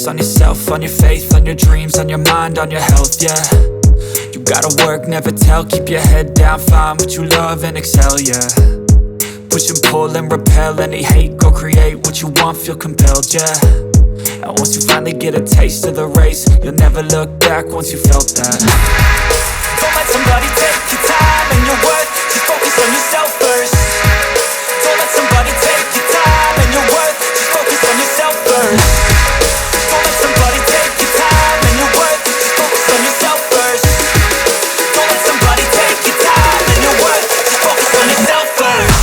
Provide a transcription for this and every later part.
focus on yourself, on your faith, on your dreams, on your mind, on your health, yeah. You gotta work, never tell, keep your head down, find what you love and excel, yeah. Push and pull and repel any hate, go create what you want, feel compelled, yeah. And once you finally get a taste of the race, you'll never look back once you felt that. Don't let somebody take your time and your worth, just focus on yourself first. Don't let somebody take your time and your worth, just focus on yourself first. Don't let somebody take your time and your worth, just focus on yourself first. Don't let somebody take your time and your worth, just focus on yourself first.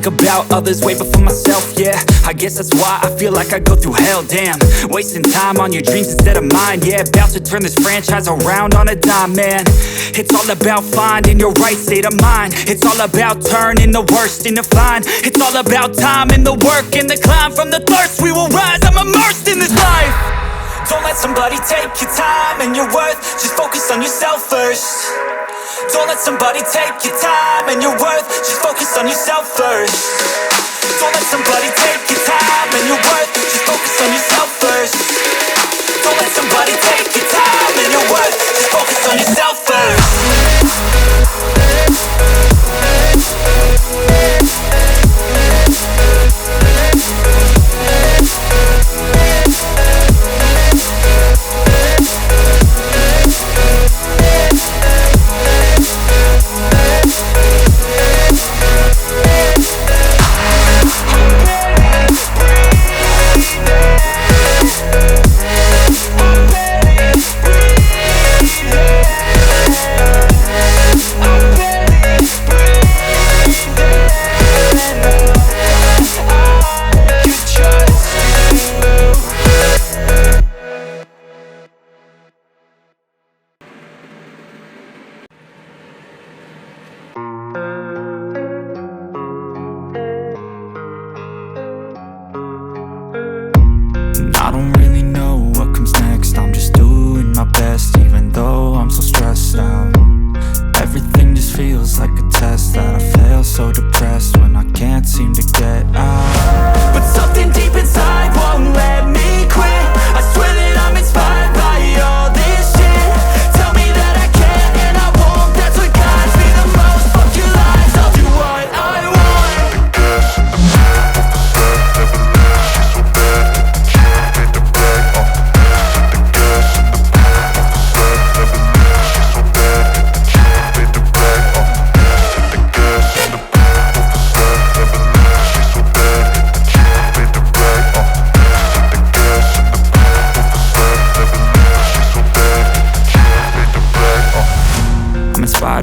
About others way before myself, yeah. I guess that's why I feel like I go through hell, damn. Wasting time on your dreams instead of mine, yeah. About to turn this franchise around on a dime, man. It's all about finding your right state of mind. It's all about turning the worst into fine. It's all about time and the work and the climb. From the thirst we will rise, I'm immersed in this life. Don't let somebody take your time and your worth, just focus on yourself first. Don't let somebody take your time and your worth, just focus on yourself first. Don't let somebody take your time and your worth, just focus on yourself first. Don't let somebody take your time and your worth, just focus on yourself first.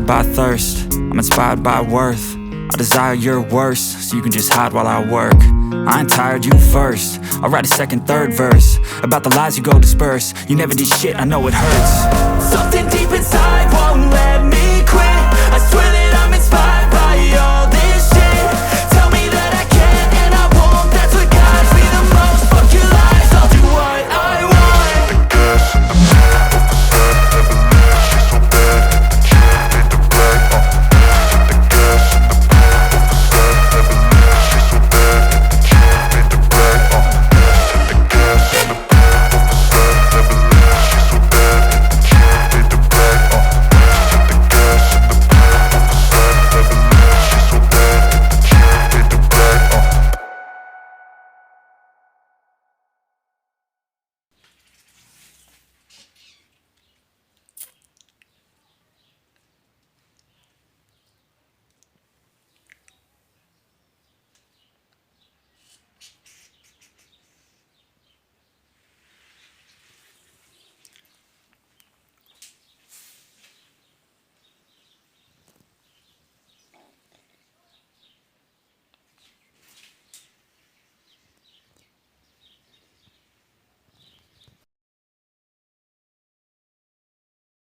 By thirst, I'm inspired by worth. I desire your worst, so you can just hide while I work. I ain't tired, you first. I'll write a second, third verse about the lies you go disperse. You never did shit, I know it hurts. Something deep inside won't let